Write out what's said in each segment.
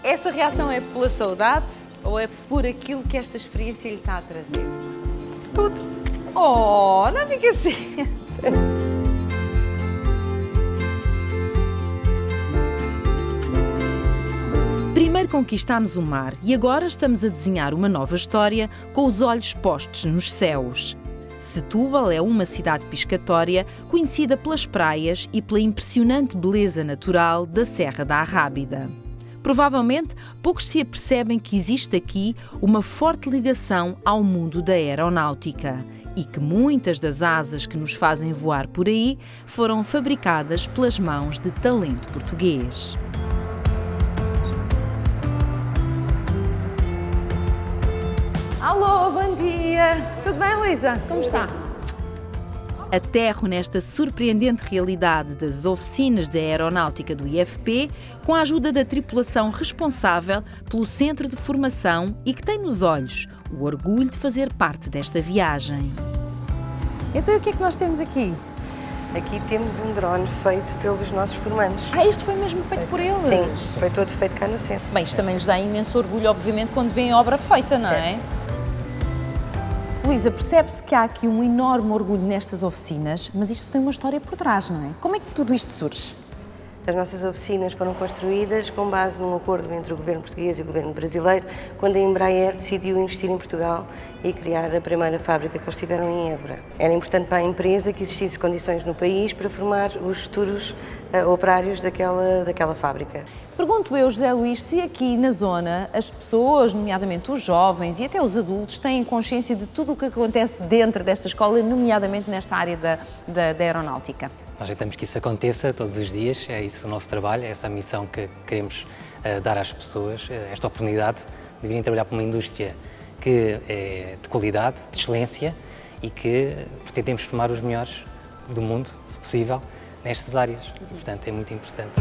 Essa reação é pela saudade ou é por aquilo que esta experiência lhe está a trazer? Tudo. Oh, não fica assim. Primeiro conquistámos o mar e agora estamos a desenhar uma nova história com os olhos postos nos céus. Setúbal é uma cidade pescatória conhecida pelas praias e pela impressionante beleza natural da Serra da Arrábida. Provavelmente, poucos se apercebem que existe aqui uma forte ligação ao mundo da aeronáutica e que muitas das asas que nos fazem voar por aí foram fabricadas pelas mãos de talento português. Alô, bom dia. Tudo bem, Luísa? Como está? Aterro nesta surpreendente realidade das oficinas de aeronáutica do IFP com a ajuda da tripulação responsável pelo centro de formação e que tem nos olhos o orgulho de fazer parte desta viagem. Então, e o que é que nós temos aqui? Aqui temos um drone feito pelos nossos formandos. Ah, isto foi mesmo feito por eles? Sim, foi todo feito cá no centro. Bem, isto também lhes dá imenso orgulho, obviamente, quando vêem a obra feita, não é? Certo. Luísa, percebe-se que há aqui um enorme orgulho nestas oficinas, mas isto tem uma história por trás, não é? Como é que tudo isto surge? As nossas oficinas foram construídas com base num acordo entre o governo português e o governo brasileiro, quando a Embraer decidiu investir em Portugal e criar a primeira fábrica que eles tiveram em Évora. Era importante para a empresa que existissem condições no país para formar os futuros operários daquela fábrica. Pergunto eu, José Luís, se aqui na zona as pessoas, nomeadamente os jovens e até os adultos, têm consciência de tudo o que acontece dentro desta escola, nomeadamente nesta área da aeronáutica. Nós tentamos que isso aconteça todos os dias, é isso o nosso trabalho, é essa a missão que queremos dar às pessoas, esta oportunidade de virem trabalhar para uma indústria que é de qualidade, de excelência e que pretendemos formar os melhores do mundo, se possível, nestas áreas. Portanto, é muito importante.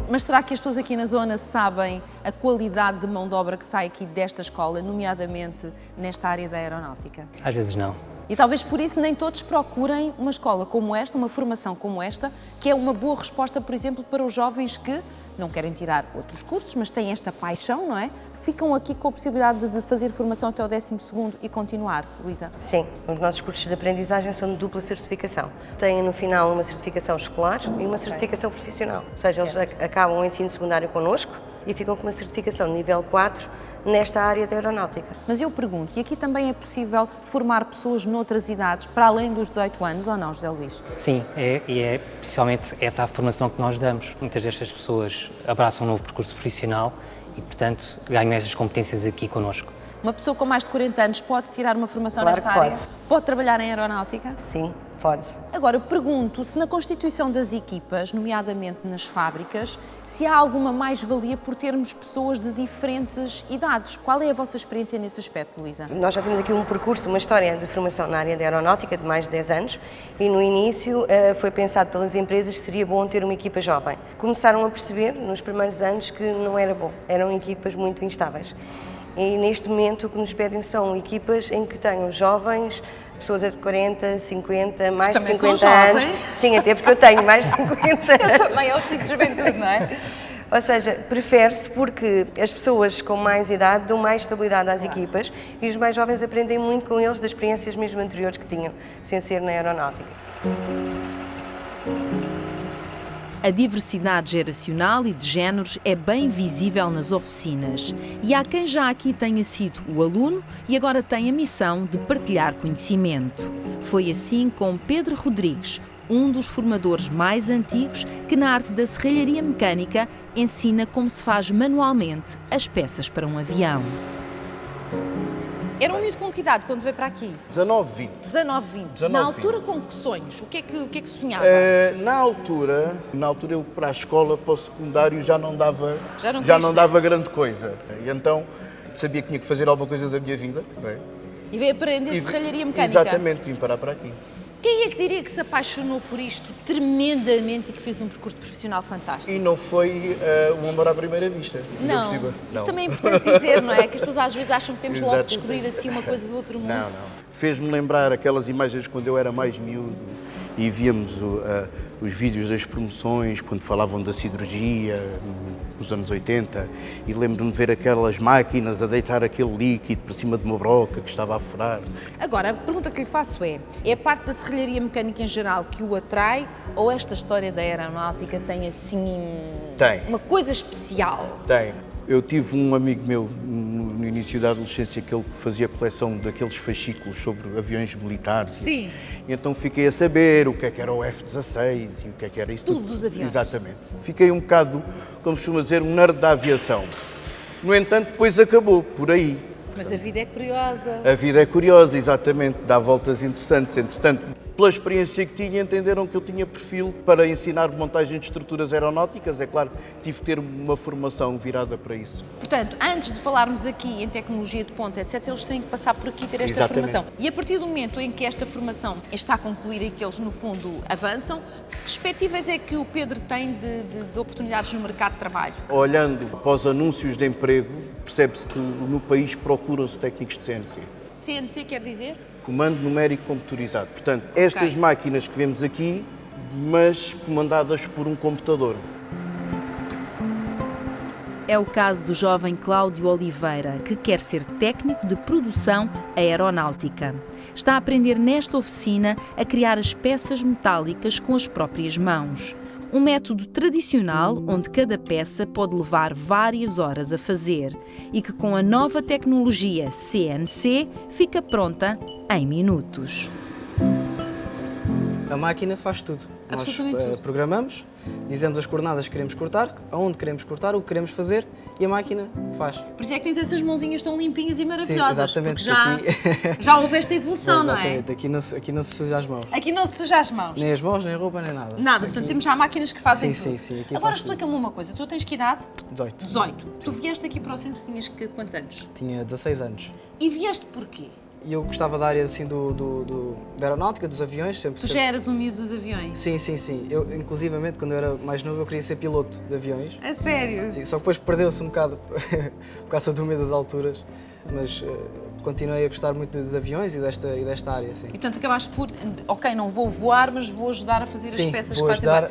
Mas será que as pessoas aqui na zona sabem a qualidade de mão de obra que sai aqui desta escola, nomeadamente nesta área da aeronáutica? Às vezes não. E talvez por isso nem todos procurem uma escola como esta, uma formação como esta, que é uma boa resposta, por exemplo, para os jovens que não querem tirar outros cursos, mas têm esta paixão, não é? Ficam aqui com a possibilidade de fazer formação até o 12º e continuar, Luísa? Sim, os nossos cursos de aprendizagem são de dupla certificação. Têm no final uma certificação escolar e uma certificação profissional. Ou seja, eles acabam o ensino secundário connosco e ficam com uma certificação de nível 4 nesta área da aeronáutica. Mas eu pergunto, e aqui também é possível formar pessoas noutras idades, para além dos 18 anos, ou não, José Luís? Sim, é principalmente essa a formação que nós damos. Muitas destas pessoas abraçam um novo percurso profissional e, portanto, ganham essas competências aqui connosco. Uma pessoa com mais de 40 anos pode tirar uma formação Claro nesta que área? pode. Pode trabalhar em aeronáutica? Sim, pode. Agora, pergunto se na constituição das equipas, nomeadamente nas fábricas, se há alguma mais-valia por termos pessoas de diferentes idades. Qual é a vossa experiência nesse aspecto, Luísa? Nós já temos aqui um percurso, uma história de formação na área da aeronáutica de mais de 10 anos e no início foi pensado pelas empresas que seria bom ter uma equipa jovem. Começaram a perceber nos primeiros anos que não era bom, eram equipas muito instáveis. E neste momento o que nos pedem são equipas em que tenham jovens, pessoas de 40, 50, mais de 50 anos. Sim, até porque eu tenho mais de 50. Eu também, é o tipo de juventude, não é? Ou seja, prefere-se porque as pessoas com mais idade dão mais estabilidade às equipas e os mais jovens aprendem muito com eles das experiências mesmo anteriores que tinham, sem ser na aeronáutica. A diversidade geracional e de géneros é bem visível nas oficinas e há quem já aqui tenha sido o aluno e agora tem a missão de partilhar conhecimento. Foi assim com Pedro Rodrigues, um dos formadores mais antigos que na arte da serralharia mecânica ensina como se faz manualmente as peças para um avião. Era um miúdo com que idade quando veio para aqui? 19, 20. 19, 20. 19, Na altura, com que sonhos? O que é que sonhava? Na altura eu para a escola, para o secundário, já não dava grande coisa. E então sabia que tinha que fazer alguma coisa da minha vida. Bem, E veio aprender serralharia mecânica? Exatamente, vim parar para aqui. Quem é que diria que se apaixonou por isto tremendamente e que fez um percurso profissional fantástico? E não foi um amor à primeira vista. Não, Por cima. isso também é importante dizer, não é? Que as pessoas às vezes acham que temos logo de descobrir assim uma coisa do outro mundo. Não. Fez-me lembrar aquelas imagens quando eu era mais miúdo e víamos os vídeos das promoções, quando falavam da siderurgia, nos anos 80, e lembro-me de ver aquelas máquinas a deitar aquele líquido por cima de uma broca que estava a furar. Agora, a pergunta que lhe faço é a parte da serralharia mecânica em geral que o atrai ou esta história da aeronáutica tem assim uma coisa especial? Tem. Eu tive um amigo meu no início da adolescência que ele fazia coleção daqueles fascículos sobre aviões militares. Sim. E então fiquei a saber o que era o F-16 e o que era isso. Tudo dos aviões. Exatamente. Fiquei um bocado, como costuma dizer, um nerd da aviação. No entanto, depois acabou por aí. Mas a vida é curiosa. A vida é curiosa, exatamente, dá voltas interessantes. Entretanto, pela experiência que tinha, entenderam que eu tinha perfil para ensinar montagem de estruturas aeronáuticas. É claro, tive que ter uma formação virada para isso. Portanto, antes de falarmos aqui em tecnologia de ponta, etc., eles têm que passar por aqui e ter esta Exatamente. formação. E a partir do momento em que esta formação está concluída e que eles, no fundo, avançam, que perspectivas é que o Pedro tem de oportunidades no mercado de trabalho? Olhando para os anúncios de emprego, percebe-se que no país procuram-se técnicos de CNC. CNC quer dizer? Comando numérico computadorizado. Portanto, estas máquinas que vemos aqui, mas comandadas por um computador. É o caso do jovem Cláudio Oliveira, que quer ser técnico de produção aeronáutica. Está a aprender nesta oficina a criar as peças metálicas com as próprias mãos. Um método tradicional onde cada peça pode levar várias horas a fazer e que com a nova tecnologia CNC fica pronta em minutos. A máquina faz tudo. Nós programamos, dizemos as coordenadas que queremos cortar, aonde queremos cortar, o que queremos fazer e a máquina faz. Por isso é que tens essas mãozinhas tão limpinhas e maravilhosas. Sim, exatamente. Porque já houve esta evolução, não é? Exatamente, aqui não se suja as mãos. Aqui não se suja as mãos. Nem as mãos, nem a roupa, nem nada. Nada, portanto temos já máquinas que fazem sim, tudo. Sim, sim. Agora explica-me uma coisa, tu tens que idade? 18. 18. Tu vieste aqui para o centro, tinhas quantos anos? Tinha 16 anos. E vieste porquê? E eu gostava da área assim da aeronáutica, dos aviões. Tu já eras um miúdo dos aviões? Sim, sim, sim. Eu, inclusivamente, quando eu era mais novo, eu queria ser piloto de aviões. A sério? Sim, só que depois perdeu-se um bocado por causa do medo das alturas, mas continuei a gostar muito de aviões e desta área, sim. E portanto acabaste por, ok, não vou voar, mas vou ajudar a fazer as peças que fazem ajudar.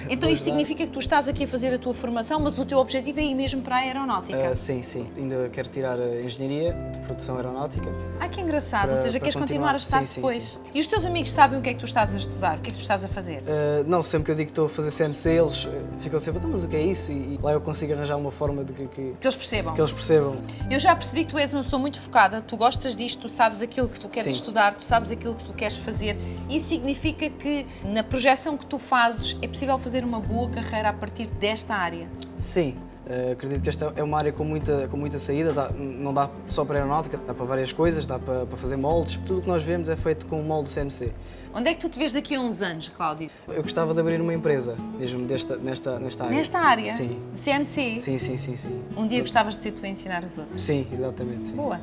Então isso significa que tu estás aqui a fazer a tua formação, mas o teu objetivo é ir mesmo para a aeronáutica? Sim, sim. Ainda quero tirar a engenharia de produção aeronáutica. Ah, que engraçado, ou seja, queres continuar a estudar depois. Sim. E os teus amigos sabem o que é que tu estás a estudar? O que é que tu estás a fazer? Não, sempre que eu digo que estou a fazer CNC, eles ficam sempre, mas o que é isso? E lá eu consigo arranjar uma forma de que eles percebam. Que eles percebam. Eu já percebi que tu és uma pessoa muito focada, tu gostas disto, tu sabes aquilo que tu queres estudar, tu sabes aquilo que tu queres fazer. Isso significa que na projeção que tu fazes é possível fazer uma boa carreira a partir desta área? Sim. Acredito que esta é uma área com muita saída, não dá só para aeronáutica, dá para várias coisas, dá para fazer moldes, tudo o que nós vemos é feito com molde CNC. Onde é que tu te vês daqui a uns anos, Cláudio? Eu gostava de abrir uma empresa, mesmo nesta área. Nesta área? Sim. CNC? Sim, sim, sim, sim. Um dia gostavas de ser tu a ensinar os outros? Sim, exatamente, sim. Boa.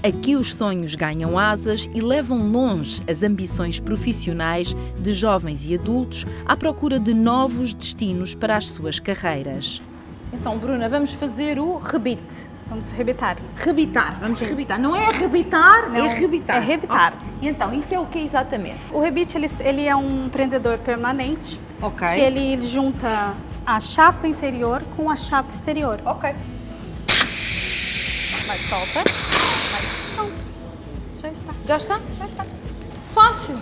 Aqui os sonhos ganham asas e levam longe as ambições profissionais de jovens e adultos à procura de novos destinos para as suas carreiras. Então, Bruna, vamos fazer o rebite. Vamos rebitar. Rebitar, vamos rebitar. Não é arrebitar, não, é rebitar. É rebitar. Okay. Então, isso é o que exatamente? O rebite, ele é um prendedor permanente. Ok. Que ele junta a chapa interior com a chapa exterior. Ok. Mas solta. Pronto. Já está. Já está? Já está. Fácil.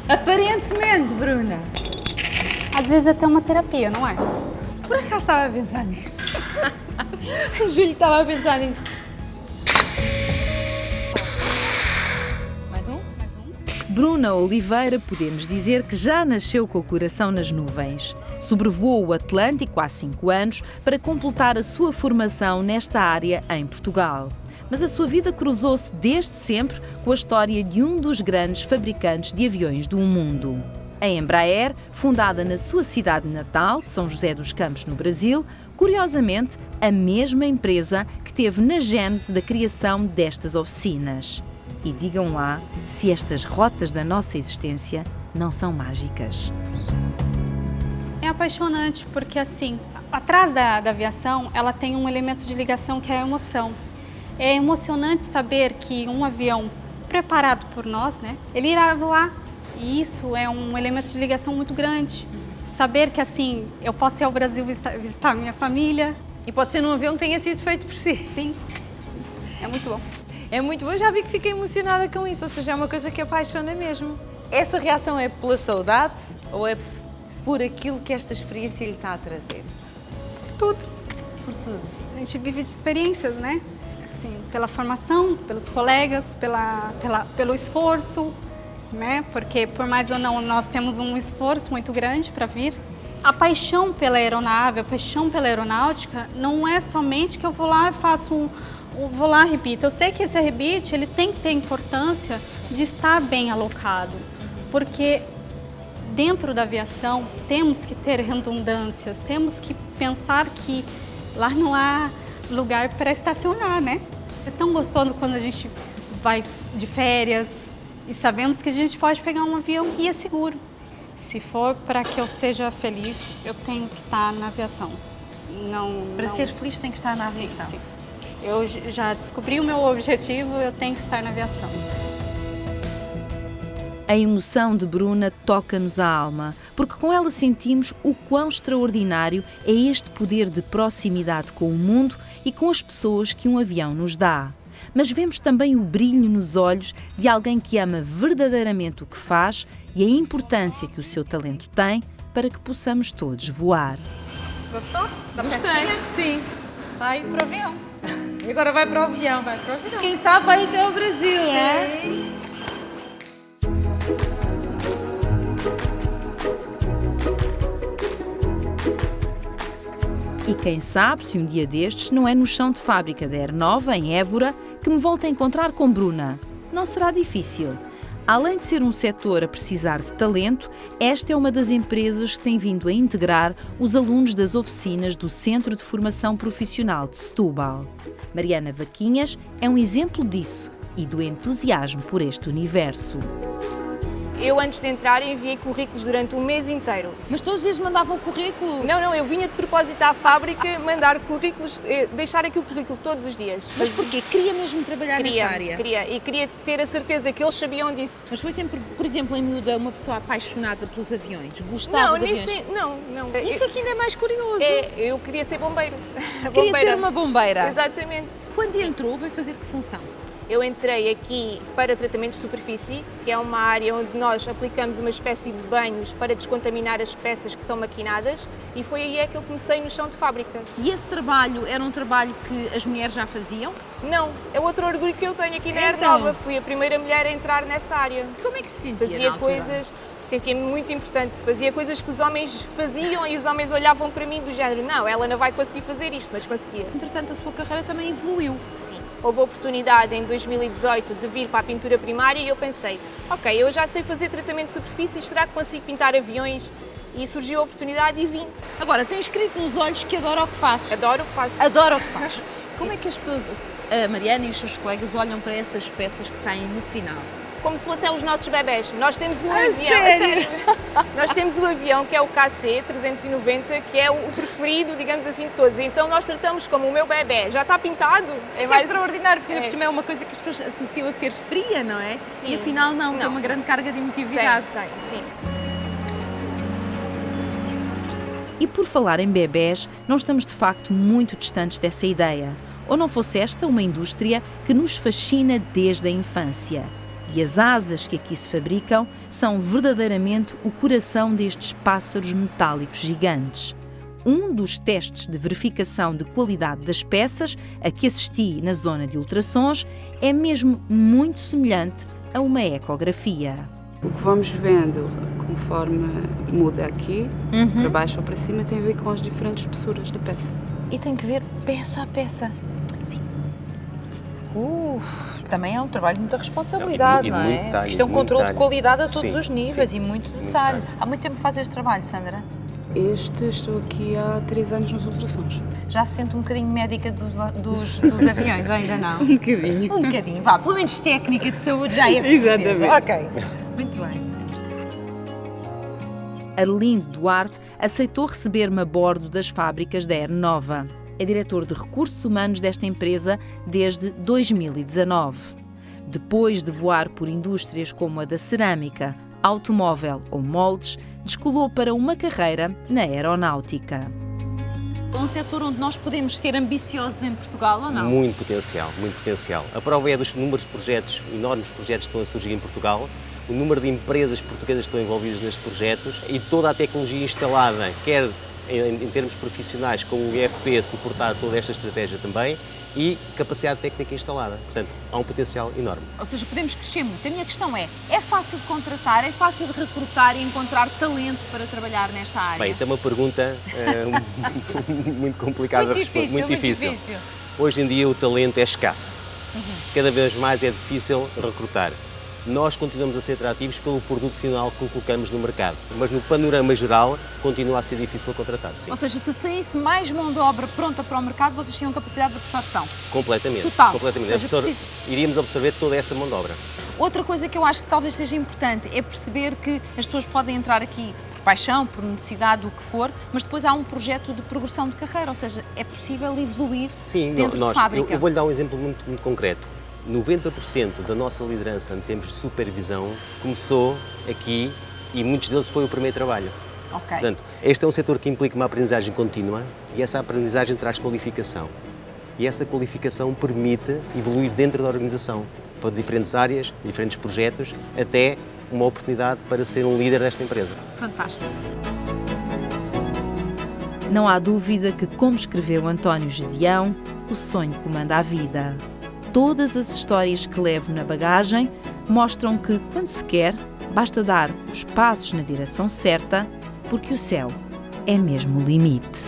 Aparentemente, Bruna. Às vezes é até uma terapia, não é? Por acaso estava a pensar nisso. A Júlia estava a pensar nisso. Mais um? Mais um. Bruna Oliveira, podemos dizer que já nasceu com o coração nas nuvens. Sobrevoou o Atlântico há 5 anos para completar a sua formação nesta área em Portugal. Mas a sua vida cruzou-se desde sempre com a história de um dos grandes fabricantes de aviões do mundo. A Embraer, fundada na sua cidade natal, São José dos Campos, no Brasil, curiosamente, a mesma empresa que teve na gênese da criação destas oficinas. E digam lá se estas rotas da nossa existência não são mágicas. É apaixonante porque, assim, atrás da aviação, ela tem um elemento de ligação que é a emoção. É emocionante saber que um avião preparado por nós, né, ele irá voar E isso é um elemento de ligação muito grande. Saber que, assim, eu posso ir ao Brasil visitar minha família. E pode ser num avião que tenha sido feito por si. Sim, é muito bom. É muito bom, já vi que fiquei emocionada com isso, ou seja, é uma coisa que apaixona mesmo. Essa reação é pela saudade ou é por aquilo que esta experiência lhe está a trazer? Tudo. Por tudo. A gente vive de experiências, né? Assim, pela formação, pelos colegas, pelo esforço, né? Porque, por mais ou não, nós temos um esforço muito grande para vir. A paixão pela aeronave, a paixão pela aeronáutica, não é somente que eu vou lá e vou lá e rebite. Eu sei que esse rebite, ele tem que ter importância de estar bem alocado, porque dentro da aviação temos que ter redundâncias, temos que pensar que lá não há lugar para estacionar, né? É tão gostoso quando a gente vai de férias e sabemos que a gente pode pegar um avião e é seguro. Se for para que eu seja feliz, eu tenho que estar na aviação. Para ser feliz tem que estar na aviação. Sim, sim. Eu já descobri o meu objetivo, eu tenho que estar na aviação. A emoção de Bruna toca-nos a alma, porque com ela sentimos o quão extraordinário é este poder de proximidade com o mundo e com as pessoas que um avião nos dá. Mas vemos também o brilho nos olhos de alguém que ama verdadeiramente o que faz e a importância que o seu talento tem para que possamos todos voar. Gostou da Gostei, pecinha? sim. Vai pro avião. E agora vai para o avião. Vai pro avião. Quem sabe vai até o Brasil, é? E quem sabe se um dia destes não é no chão de fábrica da Aernova, em Évora, que me volto a encontrar com Bruna. Não será difícil. Além de ser um setor a precisar de talento, esta é uma das empresas que tem vindo a integrar os alunos das oficinas do Centro de Formação Profissional de Setúbal. Mariana Vaquinhas é um exemplo disso e do entusiasmo por este universo. Eu, antes de entrar, enviei currículos durante um mês inteiro. Mas todos eles mandavam o currículo. Não, eu vinha de propósito à fábrica mandar currículos, deixar aqui o currículo todos os dias. Mas porquê? Queria mesmo trabalhar nesta área? Queria ter a certeza que eles sabiam disso. Mas foi sempre, por exemplo, em miúda, uma pessoa apaixonada pelos aviões? Gostava de aviões? Não. Isso aqui ainda é mais curioso. Eu queria ser bombeiro. Queria ser uma bombeira. Exatamente. Quando entrou, veio fazer que função? Eu entrei aqui para tratamentos de superfície, que é uma área onde nós aplicamos uma espécie de banhos para descontaminar as peças que são maquinadas, e foi aí que eu comecei no chão de fábrica. E esse trabalho era um trabalho que as mulheres já faziam? Não, é outro orgulho que eu tenho aqui na Aernova. Fui a primeira mulher a entrar nessa área. Como é que se sentia? Fazia coisas, sentia-me muito importante, fazia coisas que os homens faziam e os homens olhavam para mim do género, não, ela não vai conseguir fazer isto, mas conseguia. Entretanto, a sua carreira também evoluiu. Sim, houve a oportunidade em 2018 de vir para a pintura primária e eu pensei, ok, eu já sei fazer tratamento de superfícies, será que consigo pintar aviões? E surgiu a oportunidade e vim. Agora, tem escrito nos olhos que adora o que faz. Adoro o que faço. Adora o que faz. Como é que as pessoas, a Mariana e os seus colegas, olham para essas peças que saem no final? Como se fossem os nossos bebés. Nós temos um avião, sério? Nós temos um avião que é o KC-390, que é o preferido, digamos assim, de todos. Então nós tratamos como o meu bebé. Já está pintado. É mais extraordinário, porque por cima é uma coisa que as pessoas associam a ser fria, não é? Sim. E afinal não, tem uma grande carga de emotividade. Tem, sim. E por falar em bebés, não estamos de facto muito distantes dessa ideia. Ou não fosse esta uma indústria que nos fascina desde a infância. E as asas que aqui se fabricam são verdadeiramente o coração destes pássaros metálicos gigantes. Um dos testes de verificação de qualidade das peças a que assisti na zona de ultrassons é mesmo muito semelhante a uma ecografia. O que vamos vendo conforme muda aqui, para baixo ou para cima, tem a ver com as diferentes espessuras da peça. E tem que ver peça a peça. Sim. Também é um trabalho de muita responsabilidade, não é? Detalhe, Isto é um controle de qualidade a todos sim, os níveis sim, e muito detalhe. detalhe. Há muito tempo que faz este trabalho, Sandra? Estou aqui há 3 anos nos ultrassons. Já se sente um bocadinho médica dos aviões, ou ainda não? Um bocadinho. Um bocadinho, vá. Pelo menos técnica de saúde já é. Exatamente. Ok, muito bem. Arlindo Duarte aceitou receber-me a bordo das fábricas da Aernova. É diretor de recursos humanos desta empresa desde 2019. Depois de voar por indústrias como a da cerâmica, automóvel ou moldes, descolou para uma carreira na aeronáutica. Um setor onde nós podemos ser ambiciosos em Portugal ou não? Muito potencial, muito potencial. A prova é dos números de projetos, enormes projetos que estão a surgir em Portugal, o número de empresas portuguesas que estão envolvidas nestes projetos e toda a tecnologia instalada, quer em termos profissionais, como o IFP suportar toda esta estratégia também, e capacidade técnica instalada. Portanto, há um potencial enorme. Ou seja, podemos crescer muito. A minha questão é fácil de contratar, é fácil de recrutar e encontrar talento para trabalhar nesta área? Bem, isso é uma pergunta muito complicada muito de responder. Muito difícil. Hoje em dia o talento é escasso. Cada vez mais é difícil recrutar. Nós continuamos a ser atrativos pelo produto final que colocamos no mercado, mas no panorama geral continua a ser difícil contratar, sim. Ou seja, se saísse mais mão de obra pronta para o mercado, vocês tinham capacidade de absorção? Completamente. Total. Completamente. Ou seja, Iríamos absorver toda essa mão de obra. Outra coisa que eu acho que talvez seja importante é perceber que as pessoas podem entrar aqui por paixão, por necessidade, o que for, mas depois há um projeto de progressão de carreira, ou seja, é possível evoluir dentro de fábrica. Eu vou-lhe dar um exemplo muito concreto. 90% da nossa liderança em termos de supervisão começou aqui e muitos deles foi o primeiro trabalho. Ok. Portanto, este é um setor que implica uma aprendizagem contínua e essa aprendizagem traz qualificação. E essa qualificação permite evoluir dentro da organização para diferentes áreas, diferentes projetos, até uma oportunidade para ser um líder desta empresa. Fantástico. Não há dúvida que, como escreveu António Gedeão, o sonho comanda a vida. Todas as histórias que levo na bagagem mostram que, quando se quer, basta dar os passos na direção certa, porque o céu é mesmo o limite.